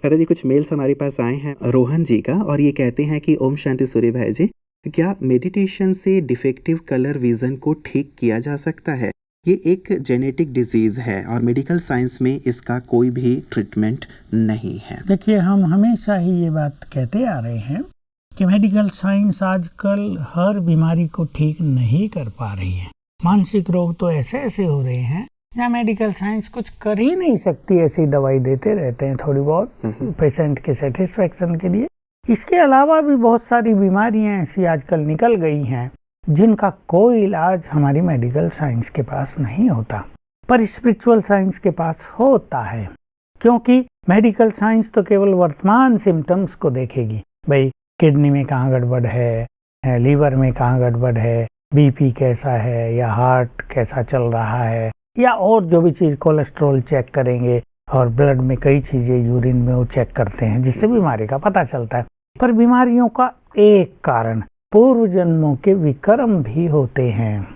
दादाजी कुछ मेल्स हमारे पास आए हैं रोहन जी का, और ये कहते हैं कि ओम शांति सूर्य भाई जी, क्या मेडिटेशन से डिफेक्टिव कलर विजन को ठीक किया जा सकता है? ये एक जेनेटिक डिजीज है और मेडिकल साइंस में इसका कोई भी ट्रीटमेंट नहीं है। देखिए, हम हमेशा ही ये बात कहते आ रहे हैं कि मेडिकल साइंस आजकल हर बीमारी को ठीक नहीं कर पा रही है। मानसिक रोग तो ऐसे ऐसे हो रहे हैं जहाँ मेडिकल साइंस कुछ कर ही नहीं सकती, ऐसी दवाई देते रहते हैं थोड़ी बहुत पेशेंट के सेटिस्फेक्शन के लिए। इसके अलावा भी बहुत सारी बीमारियां ऐसी आजकल निकल गई हैं जिनका कोई इलाज हमारी मेडिकल साइंस के पास नहीं होता, पर स्पिरिचुअल साइंस के पास होता है। क्योंकि मेडिकल साइंस तो केवल वर्तमान सिम्टम्स को देखेगी, भाई किडनी में कहाँ गड़बड़ है, लीवर में कहाँ गड़बड़ है, बीपी कैसा है, या हार्ट कैसा चल रहा है, या और जो भी चीज़, कोलेस्ट्रॉल चेक करेंगे, और ब्लड में कई चीज़ें, यूरिन में वो चेक करते हैं जिससे बीमारी का पता चलता है। पर बीमारियों का एक कारण पूर्व जन्मों के विकर्म भी होते हैं।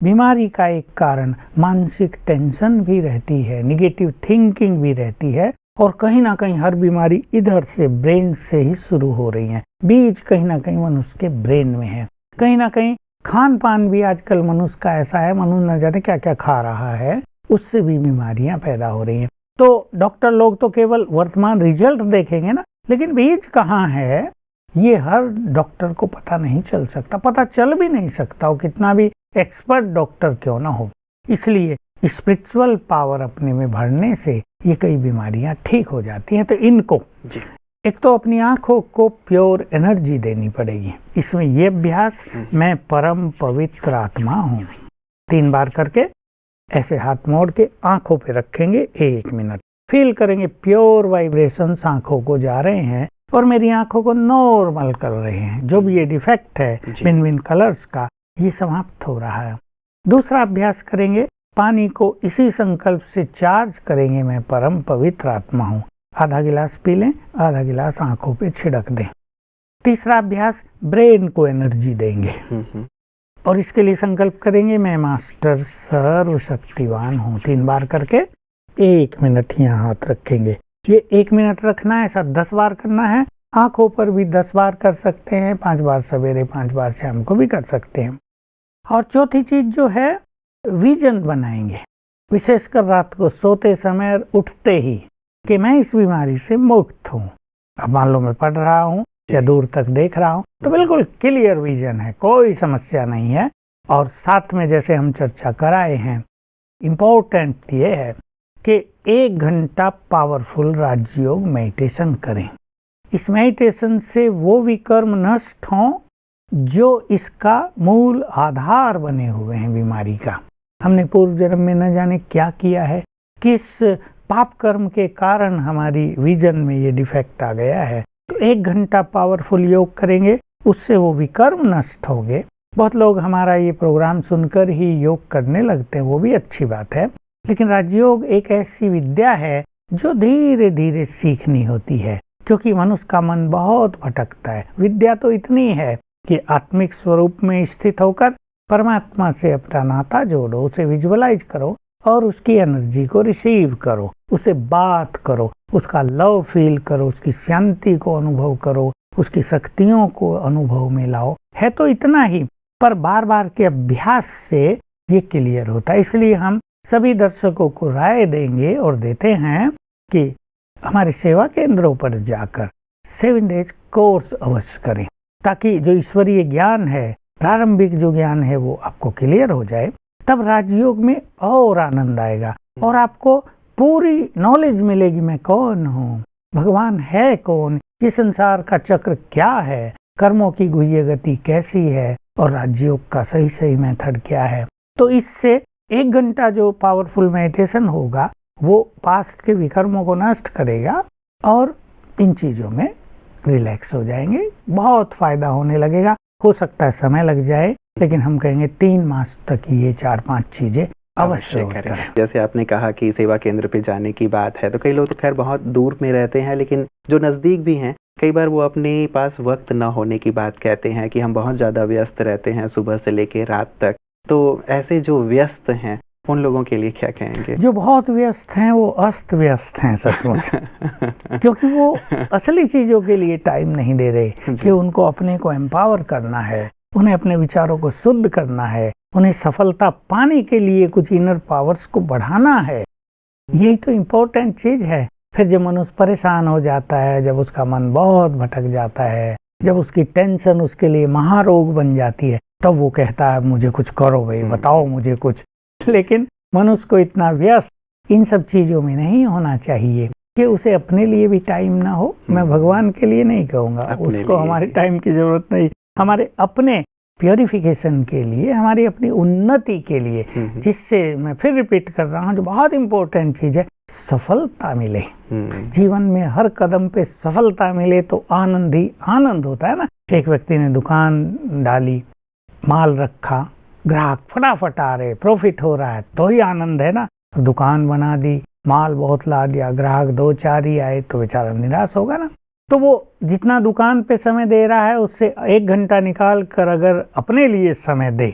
बीमारी का एक कारण मानसिक टेंशन भी रहती है, निगेटिव थिंकिंग भी रहती है, और कहीं ना कहीं हर बीमारी इधर से ब्रेन से ही शुरू हो रही है। बीज कहीं ना कहीं मनुष्य के ब्रेन में है। कहीं ना कहीं खान पान भी आजकल मनुष्य का ऐसा है, मनुष्य न जाने क्या क्या खा रहा है, उससे भी बीमारियां पैदा हो रही हैं। तो डॉक्टर लोग तो केवल वर्तमान रिजल्ट देखेंगे ना, लेकिन बीज कहाँ है ये हर डॉक्टर को पता नहीं चल सकता, पता चल भी नहीं सकता, वो कितना भी एक्सपर्ट डॉक्टर क्यों ना हो। इसलिए स्पिरिचुअल पावर अपने में भरने से ये कई बीमारियां ठीक हो जाती हैं। तो इनको एक तो अपनी आंखों को प्योर एनर्जी देनी पड़ेगी। इसमें ये अभ्यास, मैं परम पवित्र आत्मा हूँ, 3 बार करके ऐसे हाथ मोड़ के आंखों पे रखेंगे 1 मिनट, फील करेंगे प्योर वाइब्रेशंस आंखों को जा रहे हैं और मेरी आंखों को नॉर्मल कर रहे हैं। जो भी ये डिफेक्ट है भिन्न भिन्न कलर्स का, ये समाप्त हो रहा है। दूसरा अभ्यास करेंगे, पानी को इसी संकल्प से चार्ज करेंगे, मैं परम पवित्र आत्मा हूँ। आधा गिलास पी लें, आधा गिलास आंखों पे छिड़क दें। तीसरा अभ्यास, ब्रेन को एनर्जी देंगे और इसके लिए संकल्प करेंगे, मैं मास्टर सर्वशक्तिवान हूँ। 3 बार करके 1 मिनट यहाँ हाथ रखेंगे। ये 1 मिनट रखना है, ऐसा 10 बार करना है। आंखों पर भी 10 बार कर सकते हैं, 5 बार सवेरे, 5 बार शाम को भी कर सकते हैं। और चौथी चीज जो है, विजन बनाएंगे, विशेषकर रात को सोते समय उठते ही, कि मैं इस बीमारी से मुक्त हूँ। अब मान लो मैं पढ़ रहा हूँ या दूर तक देख रहा हूँ तो बिल्कुल क्लियर विजन है, कोई समस्या नहीं है। और साथ में जैसे हम चर्चा कराए हैं, इम्पोर्टेंट ये है कि 1 घंटा पावरफुल राजयोग मेडिटेशन करें। इस मेडिटेशन से वो विकर्म नष्ट हों जो इसका मूल आधार बने हुए हैं बीमारी का। हमने पूर्व जन्म में न जाने क्या किया है, किस पाप कर्म के कारण हमारी विजन में ये डिफेक्ट आ गया है। तो 1 घंटा पावरफुल योग करेंगे, उससे वो विकर्म नष्ट होंगे। बहुत लोग हमारा ये प्रोग्राम सुनकर ही योग करने लगते हैं, वो भी अच्छी बात है, लेकिन राजयोग एक ऐसी विद्या है जो धीरे धीरे सीखनी होती है, क्योंकि मनुष्य का मन बहुत भटकता है। विद्या तो इतनी है कि आत्मिक स्वरूप में स्थित होकर परमात्मा से अपना नाता जोड़ो, उसे विजुअलाइज करो और उसकी एनर्जी को रिसीव करो, उसे बात करो, उसका लव फील करो, उसकी शांति को अनुभव करो, उसकी शक्तियों को अनुभव में लाओ। है तो इतना ही, पर बार बार के अभ्यास से ये क्लियर होता है। इसलिए हम सभी दर्शकों को राय देंगे और देते हैं कि हमारे सेवा केंद्रों पर जाकर 7 डेज कोर्स अवश्य करें, ताकि जो ईश्वरीय ज्ञान है, प्रारंभिक जो ज्ञान है, वो आपको क्लियर हो जाए। तब राजयोग में और आनंद आएगा और आपको पूरी नॉलेज मिलेगी, मैं कौन हूँ, भगवान है कौन, ये संसार का चक्र क्या है, कर्मों की गुह्य गति कैसी है और राजयोग का सही सही मेथड क्या है। तो इससे 1 घंटा जो पावरफुल मेडिटेशन होगा वो पास्ट के विकर्मों को नष्ट करेगा और इन चीजों में रिलैक्स हो जाएंगे, बहुत फायदा होने लगेगा। हो सकता है समय लग जाए, लेकिन हम कहेंगे 3 मास तक ये 4-5 चीजें अवश्य करें। जैसे आपने कहा कि सेवा केंद्र पे जाने की बात है, तो कई लोग तो खैर बहुत दूर में रहते हैं, लेकिन जो नज़दीक भी हैं, कई बार वो अपने पास वक्त न होने की बात कहते हैं कि हम बहुत ज़्यादा व्यस्त रहते हैं सुबह से लेकर रात तक। तो ऐसे जो व्यस्त हैं उन लोगों के लिए क्या कहेंगे? जो बहुत व्यस्त हैं वो अस्त व्यस्त हैं सचमुच। क्योंकि वो असली चीजों के लिए टाइम नहीं दे रहे कि उनको अपने को एम्पावर करना है, उन्हें अपने विचारों को शुद्ध करना है, उन्हें सफलता पाने के लिए कुछ इनर पावर्स को बढ़ाना है। यही तो इम्पोर्टेंट चीज है। फिर जब मनुष्य परेशान हो जाता है, जब उसका मन बहुत भटक जाता है, जब उसकी टेंशन उसके लिए महारोग बन जाती है, तब वो कहता है मुझे कुछ करो भाई, बताओ मुझे कुछ। लेकिन मनुष्य को इतना व्यस्त इन सब चीजों में नहीं होना चाहिए कि उसे अपने लिए भी टाइम ना हो। मैं भगवान के लिए नहीं कहूँगा, उसको हमारे टाइम की जरूरत नहीं। हमारे अपने प्योरिफिकेशन के लिए, हमारी अपनी उन्नति के लिए, जिससे मैं फिर रिपीट कर रहा हूँ, जो बहुत इंपॉर्टेंट चीज है, सफलता मिले। जीवन में हर कदम पे सफलता मिले तो आनंद ही आनंद होता है ना। एक व्यक्ति ने दुकान डाली, माल रखा, ग्राहक फटाफट आ रहे, प्रॉफिट हो रहा है, तो ही आनंद है ना। दुकान बना दी, माल बहुत ला दिया, ग्राहक 2-4 ही आए तो बेचारा निराश होगा ना। तो वो जितना दुकान पे समय दे रहा है उससे 1 घंटा निकाल कर अगर अपने लिए समय दे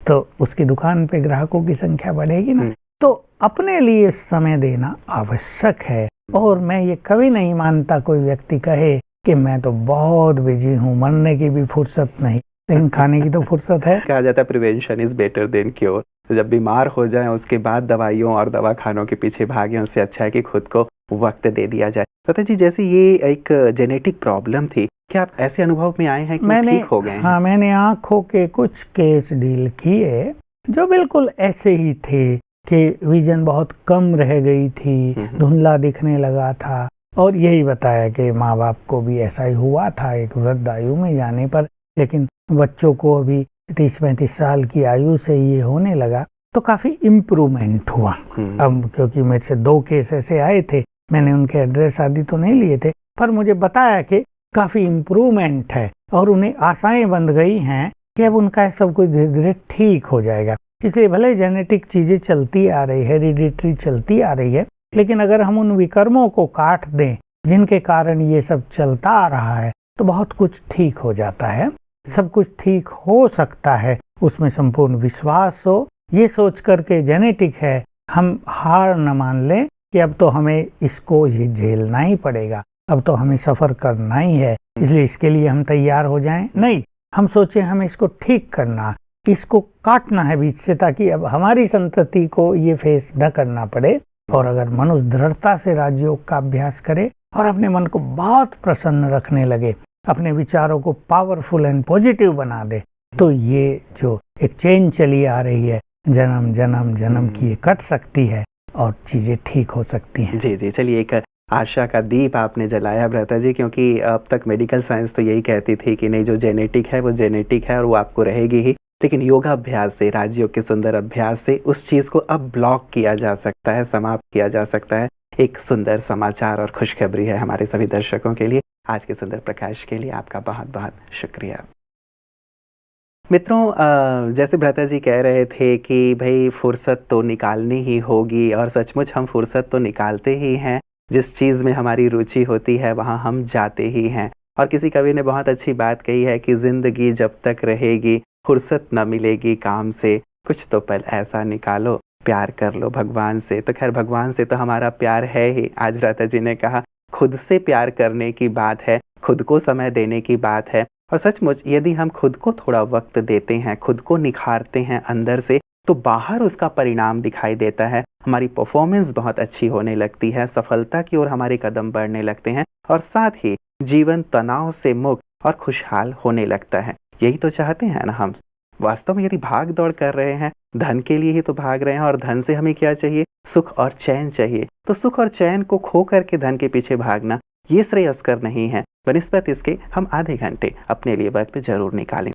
तो उसकी दुकान पे ग्राहकों की संख्या बढ़ेगी ना। तो अपने लिए समय देना आवश्यक है। और मैं ये कभी नहीं मानता कोई व्यक्ति कहे कि मैं तो बहुत बिजी हूँ, मरने की भी फुर्सत नहीं, लेकिन खाने की तो फुर्सत है। कहा जाता है prevention is better than cure. तो जब बीमार हो जाए उसके बाद दवाइयों और दवा खानों के पीछे भागें, उससे अच्छा है कि खुद को वक्त दे दिया जाए। लता जी, जैसे ये एक जेनेटिक प्रॉब्लम थी, क्या आप ऐसे अनुभव में आए हैं कि ठीक हो गए हैं? हाँ, मैंने आंखों के कुछ केस डील किए जो बिल्कुल ऐसे ही थे कि विजन बहुत कम रह गई थी, धुंधला दिखने लगा था। और यही बताया कि माँ बाप को भी ऐसा ही हुआ था एक वृद्ध आयु में जाने पर, लेकिन बच्चों को अभी 30-35 साल की आयु से ये होने लगा, तो काफी इम्प्रूवमेंट हुआ। अब क्योंकि मेरे से 2 केस ऐसे आए थे, मैंने उनके एड्रेस आदि तो नहीं लिए थे, पर मुझे बताया कि काफी इम्प्रूवमेंट है और उन्हें आशाएं बंध गई हैं कि अब उनका सब कुछ धीरे धीरे ठीक हो जाएगा। इसलिए भले जेनेटिक चीजें चलती आ रही है, हेरिडिटरी चलती आ रही है, लेकिन अगर हम उन विकर्मों को काट दें जिनके कारण ये सब चलता आ रहा है, तो बहुत कुछ ठीक हो जाता है। सब कुछ ठीक हो सकता है, उसमें संपूर्ण विश्वास हो। ये सोच करके जेनेटिक है, हम हार न मान लें कि अब तो हमें इसको ये झेलना ही पड़ेगा, अब तो हमें सफर करना ही है, इसलिए इसके लिए हम तैयार हो जाएं। नहीं, हम सोचें हमें इसको ठीक करना, इसको काटना है बीच से, ताकि अब हमारी संतति को ये फेस न करना पड़े। और अगर मनुष्य दृढ़ता से राजयोग का अभ्यास करे और अपने मन को बहुत प्रसन्न रखने लगे, अपने विचारों को पावरफुल एंड पॉजिटिव बना दे, तो ये जो एक चेन चली आ रही है जन्म जन्म जन्म की, ये कट सकती है और चीजें ठीक हो सकती हैं। जी जी, चलिए, एक आशा का दीप आपने जलाया भ्राता जी, क्योंकि अब तक मेडिकल साइंस तो यही कहती थी कि नहीं, जो जेनेटिक है वो जेनेटिक है और वो आपको रहेगी ही, लेकिन योगाभ्यास से, राजयोग के सुंदर अभ्यास से उस चीज को अब ब्लॉक किया जा सकता है, समाप्त किया जा सकता है। एक सुंदर समाचार और खुशखबरी है हमारे सभी दर्शकों के लिए। आज के सुंदर प्रकाश के लिए आपका बहुत बहुत शुक्रिया। मित्रों, जैसे भ्राता जी कह रहे थे कि भाई फुर्सत तो निकालनी ही होगी, और सचमुच हम फुर्सत तो निकालते ही हैं। जिस चीज़ में हमारी रुचि होती है वहाँ हम जाते ही हैं। और किसी कवि ने बहुत अच्छी बात कही है कि जिंदगी जब तक रहेगी फुर्सत न मिलेगी काम से, कुछ तो पल ऐसा निकालो प्यार कर लो भगवान से। तो खैर, भगवान से तो हमारा प्यार है ही। आज भ्राता जी ने कहा खुद से प्यार करने की बात है, खुद को समय देने की बात है। और सचमुच यदि हम खुद को थोड़ा वक्त देते हैं, खुद को निखारते हैं अंदर से, तो बाहर उसका परिणाम दिखाई देता है। हमारी परफॉर्मेंस बहुत अच्छी होने लगती है, सफलता की ओर हमारे कदम बढ़ने लगते हैं, और साथ ही जीवन तनाव से मुक्त और खुशहाल होने लगता है। यही तो चाहते हैं ना हम। वास्तव में यदि भाग दौड़ कर रहे हैं, धन के लिए ही तो भाग रहे हैं, और धन से हमें क्या चाहिए? सुख और चैन चाहिए। तो सुख और चैन को खो करके धन के पीछे भागना, ये श्रेयस्कर नहीं है। बनिस्बत इसके हम आधे घंटे अपने लिए वक्त जरूर निकालें।